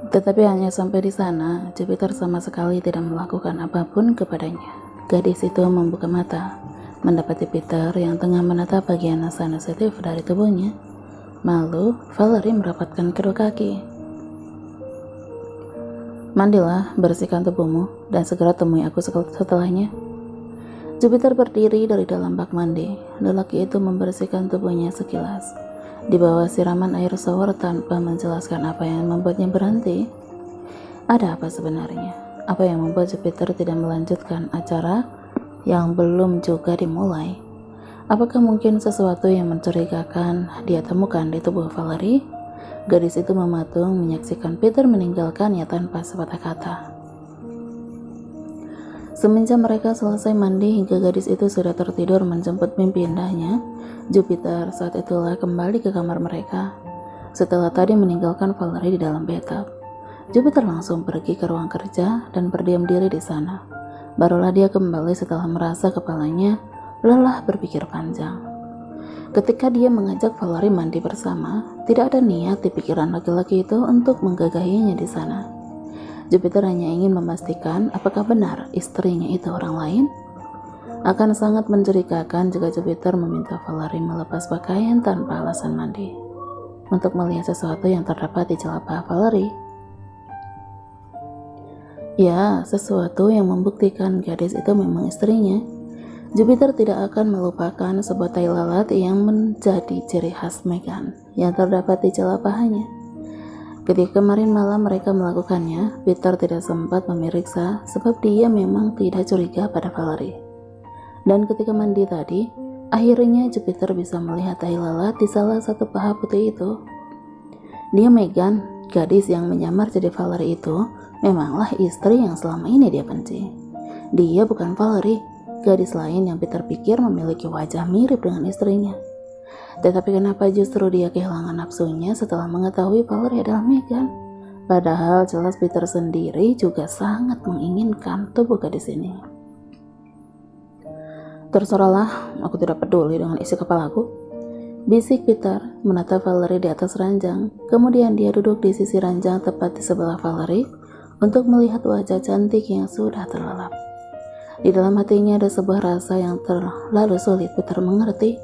Tetapi hanya sampai di sana, Jupiter sama sekali tidak melakukan apapun kepadanya. Gadis itu membuka mata, mendapati Peter yang tengah menatap bagian sensitif dari tubuhnya. Lalu, Valerie merapatkan kedua kaki. "Mandilah, bersihkan tubuhmu, dan segera temui aku setelahnya." Jupiter berdiri dari dalam bak mandi. Lelaki itu membersihkan tubuhnya sekilas. Di bawah siraman air shower tanpa menjelaskan apa yang membuatnya berhenti. Ada apa sebenarnya? Apa yang membuat Jupiter tidak melanjutkan acara yang belum juga dimulai? Apakah mungkin sesuatu yang mencurigakan dia temukan di tubuh Valerie? Gadis itu mematung menyaksikan Peter meninggalkannya tanpa sepatah kata. Semenjak mereka selesai mandi hingga gadis itu sudah tertidur menjemput mimpi indahnya, Jupiter saat itulah kembali ke kamar mereka. Setelah tadi meninggalkan Valerie di dalam bathtub, Jupiter langsung pergi ke ruang kerja dan berdiam diri di sana. Barulah dia kembali setelah merasa kepalanya lelah berpikir panjang. Ketika dia mengajak Valerie mandi bersama, tidak ada niat di pikiran laki-laki itu untuk menggagahinya di sana. Jupiter hanya ingin memastikan apakah benar istrinya itu orang lain. Akan sangat mencurigakan jika Jupiter meminta Valerie melepas pakaian tanpa alasan mandi untuk melihat sesuatu yang terdapat di celah Valerie. Ya, sesuatu yang membuktikan gadis itu memang istrinya. Jupiter tidak akan melupakan sebuah tai lalat yang menjadi ciri khas Meghan yang terdapat di celah pahanya. Ketika kemarin malam mereka melakukannya, Peter tidak sempat memeriksa sebab dia memang tidak curiga pada Valerie. Dan ketika mandi tadi, akhirnya Jupiter bisa melihat tai lalat di salah satu paha putih itu. Dia Meghan, gadis yang menyamar jadi Valerie itu, memanglah istri yang selama ini dia benci. Dia bukan Valerie, gadis lain yang Peter pikir memiliki wajah mirip dengan istrinya. Tetapi kenapa justru dia kehilangan nafsunya setelah mengetahui Valerie adalah Meghan? Padahal jelas Peter sendiri juga sangat menginginkan tubuh gadis ini. "Terserahlah, aku tidak peduli dengan isi kepalaku," bisik Peter menatap Valerie di atas ranjang. Kemudian dia duduk di sisi ranjang tepat di sebelah Valerie untuk melihat wajah cantik yang sudah terlelap. Di dalam hatinya ada sebuah rasa yang terlalu sulit Peter mengerti.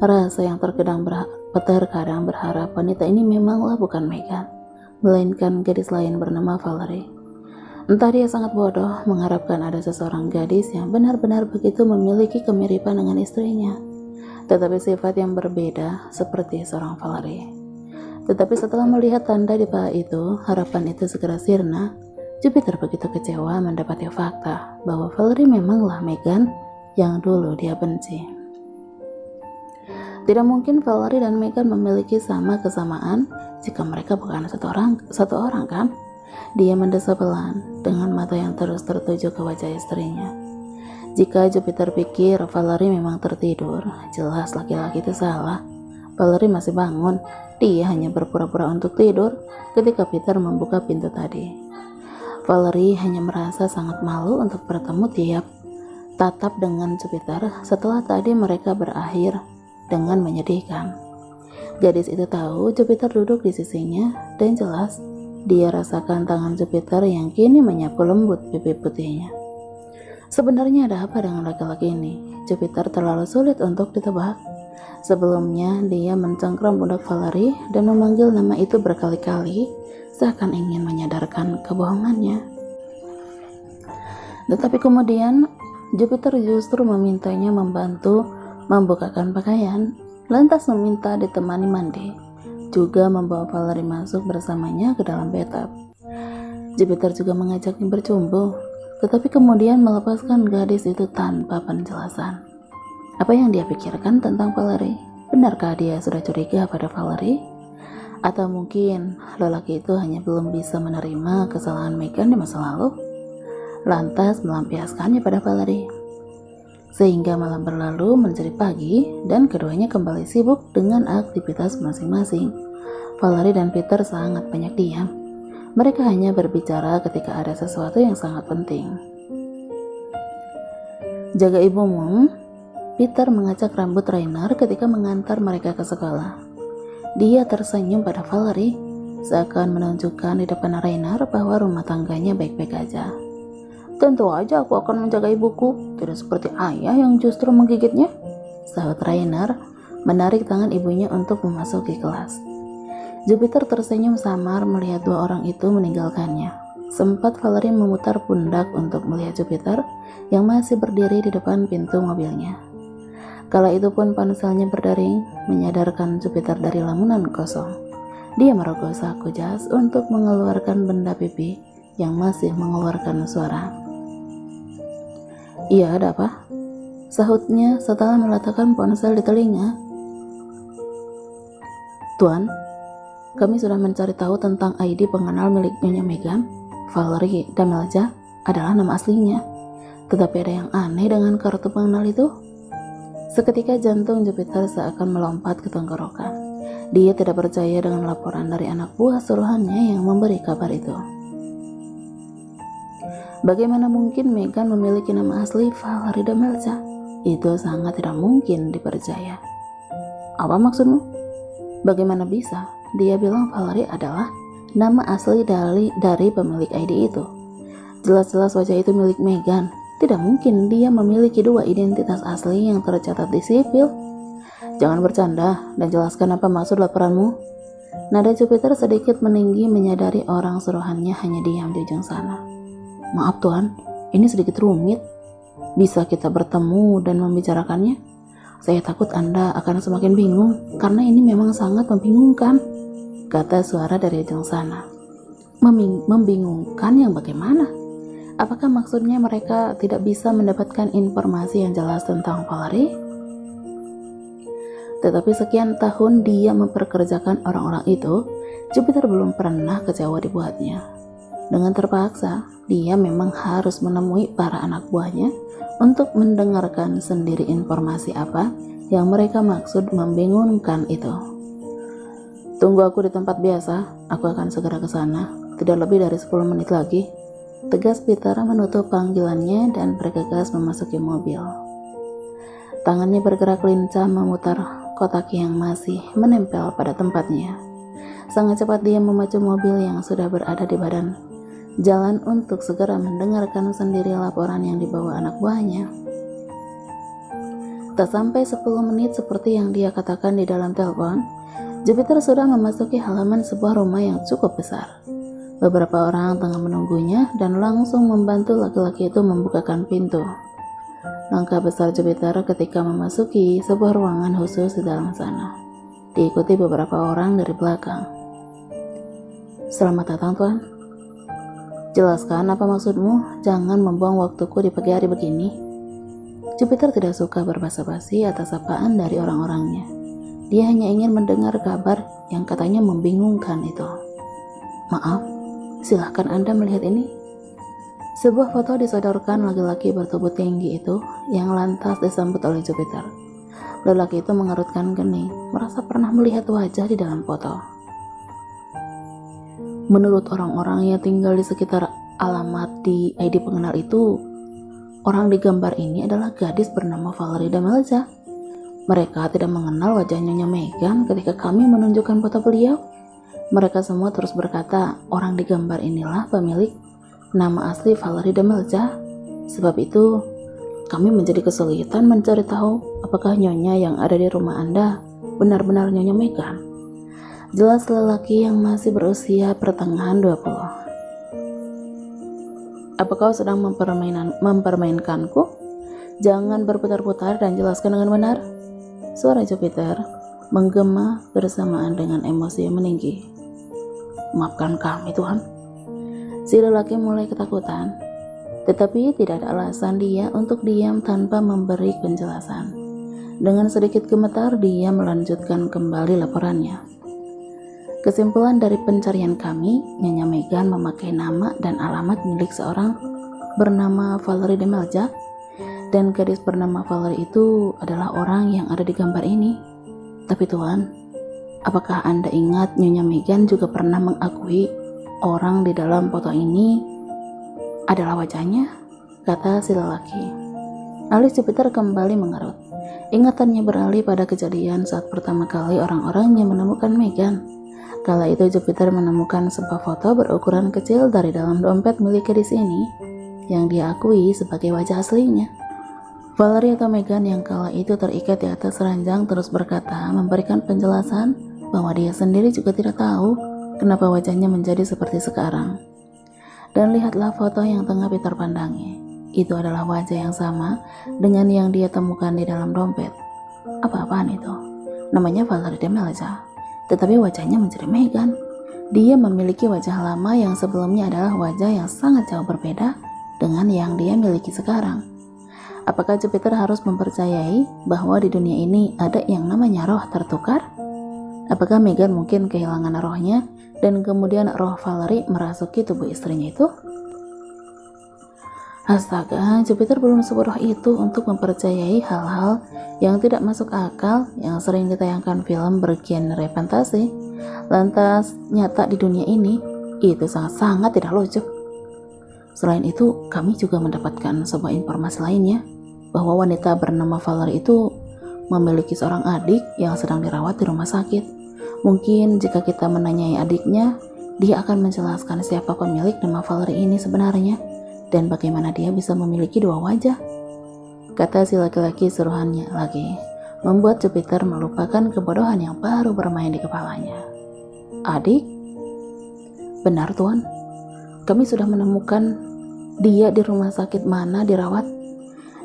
Rasa yang terkadang berharap wanita ini memanglah bukan Meghan, melainkan gadis lain bernama Valerie. Entah dia sangat bodoh mengharapkan ada seseorang gadis yang benar-benar begitu memiliki kemiripan dengan istrinya, tetapi sifat yang berbeda seperti seorang Valerie. Tetapi setelah melihat tanda di paha itu, harapan itu segera sirna. Jupiter begitu kecewa mendapati fakta bahwa Valerie memanglah Meghan yang dulu dia benci. Tidak mungkin Valerie dan Meghan memiliki sama kesamaan jika mereka bukan satu orang kan? Dia mendesah pelan dengan mata yang terus tertuju ke wajah istrinya. Jika Jupiter pikir Valerie memang tertidur, jelas laki-laki itu salah. Valerie masih bangun, dia hanya berpura-pura untuk tidur ketika Peter membuka pintu tadi. Valerie hanya merasa sangat malu untuk bertemu tiap tatap dengan Jupiter setelah tadi mereka berakhir dengan menyedihkan. Gadis itu tahu Jupiter duduk di sisinya dan jelas dia rasakan tangan Jupiter yang kini menyapu lembut pipi putihnya. Sebenarnya ada apa dengan laki-laki ini? Jupiter terlalu sulit untuk ditebak. Sebelumnya dia mencengkram pundak Valerie dan memanggil nama itu berkali-kali seakan ingin menyadarkan kebohongannya. Tetapi kemudian Jupiter justru memintanya membantu membukakan pakaian, lantas meminta ditemani mandi, juga membawa Valerie masuk bersamanya ke dalam bathtub. Jupiter juga mengajaknya bercumbu, tetapi kemudian melepaskan gadis itu tanpa penjelasan. Apa yang dia pikirkan tentang Valerie? Benarkah dia sudah curiga pada Valerie? Atau mungkin lelaki itu hanya belum bisa menerima kesalahan Meghan di masa lalu, lantas melampiaskannya pada Valerie. Sehingga malam berlalu menjadi pagi dan keduanya kembali sibuk dengan aktivitas masing-masing. Valerie dan Peter sangat banyak diam. Mereka hanya berbicara ketika ada sesuatu yang sangat penting. "Jaga ibumu," Peter mengacak rambut Rainer ketika mengantar mereka ke sekolah. Dia tersenyum pada Valerie. seakan menunjukkan di depan Rainer bahwa rumah tangganya baik-baik aja. Tentu aja aku akan menjaga ibuku, tidak seperti ayah yang justru menggigitnya, sahut Rainer, menarik tangan ibunya untuk memasuki kelas. Jupiter tersenyum samar melihat dua orang itu meninggalkannya. Sempat Valerie memutar pundak untuk melihat Jupiter yang masih berdiri di depan pintu mobilnya. Kala itu pun ponselnya berdering, menyadarkan Jupiter dari lamunan kosong. Dia merogoh saku jas untuk mengeluarkan benda pipi yang masih mengeluarkan suara. Iya, ada apa? Sahutnya setelah meletakkan ponsel di telinga. Tuan, kami sudah mencari tahu tentang ID pengenal milik Nyonya Megan. Valerie Damelja adalah nama aslinya. Tetapi ada yang aneh dengan kartu pengenal itu. Seketika jantung Jupiter seakan melompat ke tenggorokan. Dia tidak percaya dengan laporan dari anak buah suruhannya yang memberi kabar itu. Bagaimana mungkin Megan memiliki nama asli Valerie Damelja? Itu sangat tidak mungkin dipercaya. Apa maksudmu? Bagaimana bisa? Dia bilang Valerie adalah nama asli dari pemilik ID itu. Jelas-jelas wajah itu milik Megan. Tidak mungkin dia memiliki dua identitas asli yang tercatat di sipil. Jangan bercanda dan jelaskan apa maksud laporanmu. Nada Jupiter sedikit meninggi menyadari orang suruhannya hanya diam di ujung sana. Maaf tuan, ini sedikit rumit. Bisa kita bertemu dan membicarakannya? Saya takut Anda akan semakin bingung karena ini memang sangat membingungkan, kata suara dari ujung sana. Membingungkan yang bagaimana? Apakah maksudnya mereka tidak bisa mendapatkan informasi yang jelas tentang Valerie? Tetapi sekian tahun dia memperkerjakan orang-orang itu, Jupiter belum pernah kecewa dibuatnya. Dengan terpaksa, dia memang harus menemui para anak buahnya untuk mendengarkan sendiri informasi apa yang mereka maksud membingungkan itu. Tunggu aku di tempat biasa, aku akan segera ke sana, tidak lebih dari 10 menit lagi, tegas Peter menutup panggilannya dan bergegas memasuki mobil. Tangannya bergerak lincah memutar kotak yang masih menempel pada tempatnya. Sangat cepat dia memacu mobil yang sudah berada di badan jalan untuk segera mendengarkan sendiri laporan yang dibawa anak buahnya. Tak sampai 10 menit seperti yang dia katakan di dalam telepon, Jupiter sudah memasuki halaman sebuah rumah yang cukup besar. Beberapa orang tengah menunggunya dan langsung membantu laki-laki itu membukakan pintu. Langkah besar Jupiter ketika memasuki sebuah ruangan khusus di dalam sana, diikuti beberapa orang dari belakang. Selamat datang tuan. Jelaskan apa maksudmu, jangan membuang waktuku di pagi hari begini. Jupiter tidak suka berbasa-basi atas sapaan dari orang-orangnya. Dia hanya ingin mendengar kabar yang katanya membingungkan itu. Maaf, silahkan Anda melihat ini. Sebuah foto disodorkan laki-laki bertubuh tinggi itu yang lantas disambut oleh Jupiter. Lelaki itu mengerutkan kening, merasa pernah melihat wajah di dalam foto. Menurut orang-orang yang tinggal di sekitar alamat di ID pengenal itu, orang di gambar ini adalah gadis bernama Valerie Damelja. Mereka tidak mengenal wajah Nyonya Megan ketika kami menunjukkan foto beliau. Mereka semua terus berkata, orang di gambar inilah pemilik nama asli Valerie Damelja. Sebab itu, kami menjadi kesulitan mencari tahu apakah Nyonya yang ada di rumah Anda benar-benar Nyonya Megan. Jelas lelaki yang masih berusia pertengahan 20. Apa kau sedang mempermainkanku? Jangan berputar-putar dan jelaskan dengan benar. Suara Jupiter menggema bersamaan dengan emosi yang meninggi. Maafkan kami Tuhan. Si lelaki mulai ketakutan, tetapi tidak ada alasan dia untuk diam tanpa memberi penjelasan. Dengan sedikit gemetar dia melanjutkan kembali laporannya. Kesimpulan dari pencarian kami, Nyonya Megan memakai nama dan alamat milik seorang bernama Valerie Damelja, dan gadis bernama Valerie itu adalah orang yang ada di gambar ini. Tapi Tuan, apakah Anda ingat Nyonya Megan juga pernah mengakui orang di dalam foto ini adalah wajahnya? Kata si lelaki. Alis Jupiter kembali mengerut. Ingatannya beralih pada kejadian saat pertama kali orang-orangnya menemukan Megan. Kala itu Jupiter menemukan sebuah foto berukuran kecil dari dalam dompet milik gadis ini yang dia akui sebagai wajah aslinya. Valerie atau Megan yang kala itu terikat di atas ranjang terus berkata, memberikan penjelasan bahwa dia sendiri juga tidak tahu kenapa wajahnya menjadi seperti sekarang. Dan lihatlah foto yang tengah Peter pandangi. Itu adalah wajah yang sama dengan yang dia temukan di dalam dompet. Apa-apaan itu? Namanya Valerie Demelza, tetapi wajahnya menjadi Megan. Dia memiliki wajah lama yang sebelumnya adalah wajah yang sangat jauh berbeda dengan yang dia miliki sekarang. Apakah Jupiter harus mempercayai bahwa di dunia ini ada yang namanya roh tertukar? Apakah Megan mungkin kehilangan rohnya dan kemudian roh Valerie merasuki tubuh istrinya itu? Astaga, Jupiter belum sebodoh itu untuk mempercayai hal-hal yang tidak masuk akal yang sering ditayangkan film bergenre fantasi. Lantas nyata di dunia ini, itu sangat-sangat tidak lucu. Selain itu, kami juga mendapatkan sebuah informasi lainnya, bahwa wanita bernama Valerie itu memiliki seorang adik yang sedang dirawat di rumah sakit. Mungkin jika kita menanyai adiknya, dia akan menjelaskan siapa pemilik nama Valerie ini sebenarnya dan bagaimana dia bisa memiliki dua wajah, kata si laki-laki suruhannya lagi, membuat Jupiter melupakan kebodohan yang baru bermain di kepalanya. Adik? Benar tuan, kami sudah menemukan dia di rumah sakit mana dirawat.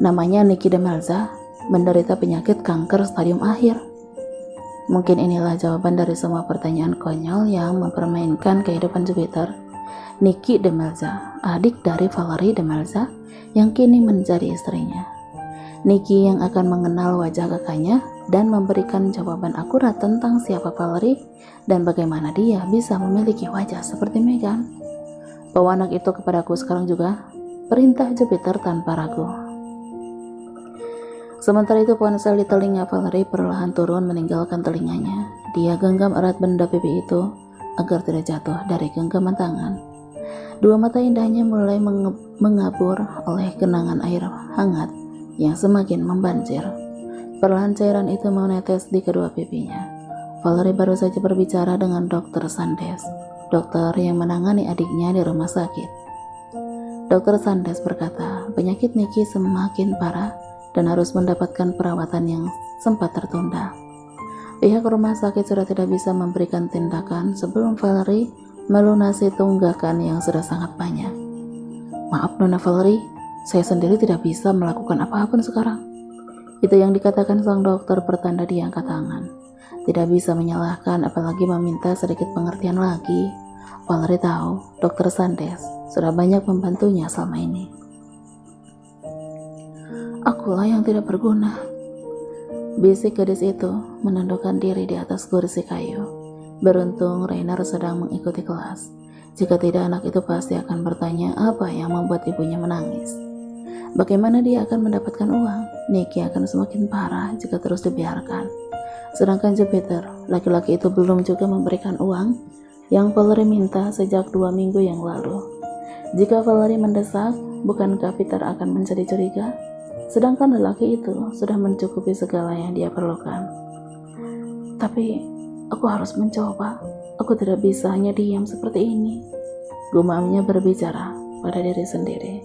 Namanya Nikki Demelza, menderita penyakit kanker stadium akhir. Mungkin inilah jawaban dari semua pertanyaan konyol yang mempermainkan kehidupan Jupiter. Nikki Demelza, adik dari Valerie Demelza yang kini menjadi istrinya. Nikki yang akan mengenal wajah kakaknya dan memberikan jawaban akurat tentang siapa Valerie dan bagaimana dia bisa memiliki wajah seperti Megan. Bawa anak itu kepadaku sekarang juga, perintah Jupiter tanpa ragu. Sementara itu ponsel di telinga Valerie perlahan turun meninggalkan telinganya. Dia genggam erat benda pipi itu agar tidak jatuh dari genggaman tangan. Dua mata indahnya mulai mengabur oleh genangan air hangat yang semakin membanjir. Perlahan cairan itu menetes di kedua pipinya. Valerie baru saja berbicara dengan Dr. Sandes, dokter yang menangani adiknya di rumah sakit. Dr. Sandes berkata, penyakit Nikki semakin parah dan harus mendapatkan perawatan yang sempat tertunda. Pihak rumah sakit sudah tidak bisa memberikan tindakan sebelum Valerie melunasi tunggakan yang sudah sangat banyak. Maaf Nona Valerie, saya sendiri tidak bisa melakukan apapun sekarang. Itu yang dikatakan sang dokter pertanda dia angkat tangan. Tidak bisa menyalahkan apalagi meminta sedikit pengertian lagi. Valerie tahu Dr. Sandes sudah banyak membantunya selama ini. Akulah yang tidak berguna, bisik gadis itu menundukkan diri di atas kursi kayu. Beruntung Rainer sedang mengikuti kelas. Jika tidak, anak itu pasti akan bertanya apa yang membuat ibunya menangis. Bagaimana dia akan mendapatkan uang? Nikki akan semakin parah jika terus dibiarkan. Sedangkan Jupiter, laki-laki itu belum juga memberikan uang yang Valerie minta sejak 2 minggu yang lalu. Jika Valerie mendesak, bukankah Peter akan menjadi curiga? Sedangkan lelaki itu sudah mencukupi segala yang dia perlukan. Tapi aku harus mencoba. Aku tidak bisa hanya diam seperti ini. Gumamnya berbicara pada diri sendiri.